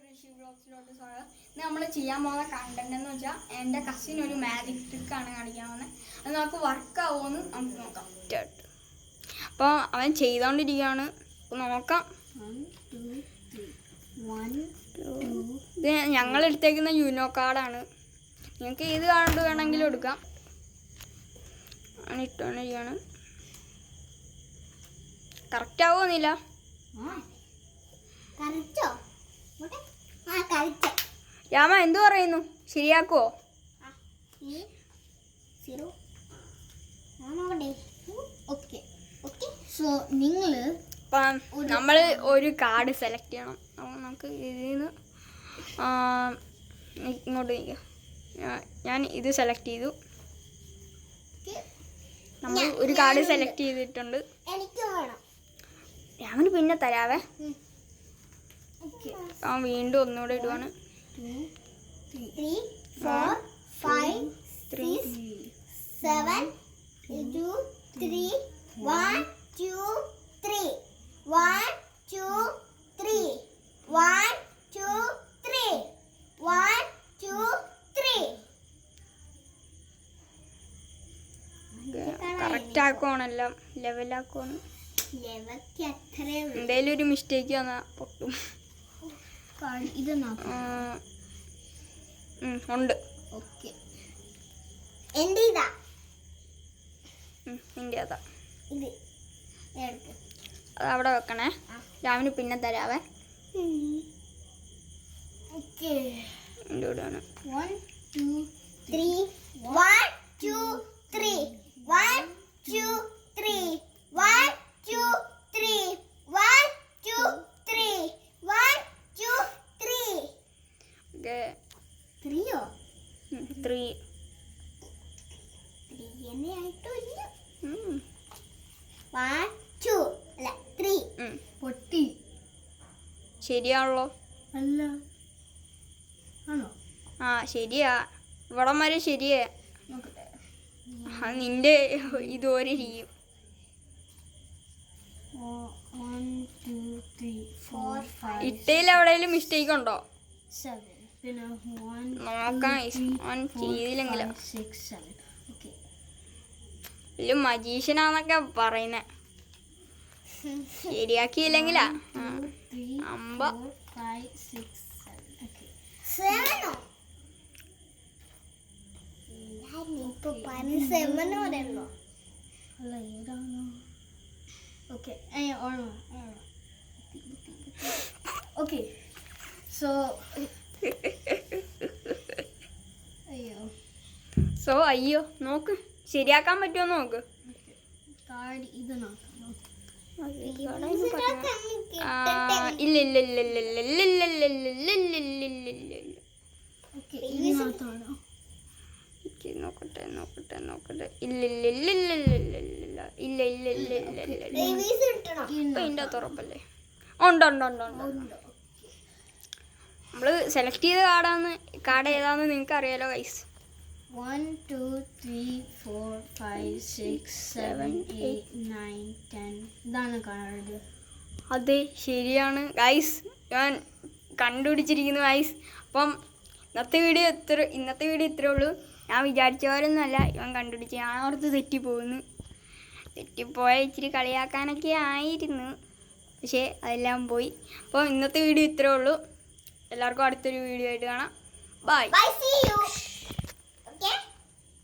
ഋഷി വ്ളോഗ്സിലോട്ട് സ്വാഗതം. ഇന്ന് നമ്മൾ ചെയ്യാൻ പോകുന്ന കണ്ടന്റ് എന്ന് വെച്ചാൽ എൻ്റെ കസിൻ ഒരു മാജിക് ട്രിക്കാണ് കാണിക്കാൻ പോകുന്നത്. അത് നമുക്ക് വർക്ക് ആവുമെന്ന് നമുക്ക് നോക്കാം. അപ്പോൾ അവൻ ചെയ്തുകൊണ്ടിരിക്കുകയാണ്. നോക്കാം. ഇത് ഞങ്ങൾ എടുത്തേക്കുന്ന യൂനോ കാർഡാണ്. നിങ്ങൾക്ക് ഏത് കാർഡ് വേണമെങ്കിലും എടുക്കാം. ആണ് ഇട്ടുകൊണ്ടിരിക്കുകയാണ്. കറക്റ്റ് ആവുമെന്നില്ല. രാമ എന്തു പറയുന്നു? ശരിയാക്കുവോ? നമ്മൾ ഒരു കാർഡ് സെലക്ട് ചെയ്യണം. അപ്പോൾ നമുക്ക് ഇതിൽ നിന്ന് ഇങ്ങോട്ട് നിൽക്കാം. ഞാൻ ഇത് സെലക്ട് ചെയ്തു. നമ്മൾ ഒരു കാർഡ് സെലക്ട് ചെയ്തിട്ടുണ്ട്. രാമന് പിന്നെ തരാവേ. ആ വീണ്ടും ഒന്നുകൂടെ ഇടുവാണ്. 3 4 5 6 7 2 3 1 2 3 1 2 3 1 2 3 1 2 3 കറക്റ്റ് ആക്കുവാണെല്ലാം ലെവലാക്കുവാണ്. എന്തേലും ഒരു മിസ്റ്റേക്ക് വന്നാൽ പൊട്ടും. ഉണ്ട്. എൻ്റെ അതാ. അത് അവിടെ വെക്കണേ. രാവിലെ പിന്നെ തരാവേ. എൻ്റെ കൂടെയാണ്. 1 2 3 1 2 3 1 2 3 1 2 3 1 2 3 1 2 3 3യോ 3 എന്നെ ആയിട്ടില്ല. 1 2 അല്ല 3 പൊട്ടി. ശരിയാണല്ലോ. അല്ല ആണോ? ആ ശരിയാ. ഇവിടം വരെ ശരിയാ. നിന്റെ ഇതുവരെ ചെയ്യും. 1 2 3 4 5 ഇട്ടയിൽ എവിടെയെങ്കിലും മിസ്റ്റേക്ക് ഉണ്ടോ? 7 പിന്നെ 1 നോക്കാം. ഓൻ ചെയ്തില്ലെങ്കിലോ. 6 7 ഓക്കെ. വലിയ മജീഷ്യനാന്നൊക്കെ പറയുന്നേ. ശരിയാക്കിയില്ലെങ്കിലാ. 5 5 6 7 ഓക്കെ. 7 ഇപ്പൊ 7 വരെയുള്ളോ? അല്ല ഏതാണോ? Okay okay. സോ അയ്യോ നോക്ക് ശരിയാക്കാൻ പറ്റുമോ നോക്ക്. കാർഡ് ഇത് നോക്കാം. ഇല്ല ഇല്ല ഇല്ല ഇല്ല ഇല്ല ഇല്ല ഇല്ല ഇല്ല ഇല്ല ഇല്ല ഇല്ല ഇല്ല. നോക്കട്ടെ നോക്കട്ടെ നോക്കട്ടെ. ഇല്ല ഇല്ല ഇല്ല ഇല്ല ഇല്ല ഇല്ല ഇല്ല ഇല്ല ഇല്ല ഇല്ല ഇല്ല ഇല്ല ഇല്ല. ഇപ്പം ഇതിൻ്റെ അകത്ത് ഉറപ്പല്ലേ? ഉണ്ട് ഉണ്ട് ഉണ്ട് ഉണ്ട് ഉണ്ട്. നമ്മൾ സെലക്ട് ചെയ്ത കാർഡ് ഏതാന്ന് നിങ്ങൾക്ക് അറിയാലോ ഗൈസ്. 1 2 3 4 5 6 7 8 9 10 ഇതാണ് കാർഡ്. അതെ ശരിയാണ് ഗൈസ്. ഞാൻ കണ്ടുപിടിച്ചിരിക്കുന്നു ഗൈസ്. അപ്പം ഇന്നത്തെ വീഡിയോ ഇത്രയേ ഉള്ളൂ. ഞാൻ വിചാരിച്ച പോലൊന്നുമല്ല ഇവൻ കണ്ടുപിടിച്ച്. ഞാൻ ഓർത്ത് തെറ്റിപ്പോകുന്നു. തെറ്റിപ്പോയ ഇച്ചിരി കളിയാക്കാനൊക്കെ ആയിരുന്നു. പക്ഷേ അതെല്ലാം പോയി. അപ്പോൾ ഇന്നത്തെ വീഡിയോ ഇത്രയേ ഉള്ളൂ. എല്ലാവർക്കും അടുത്തൊരു വീഡിയോ ആയിട്ട് കാണാം. ബൈ.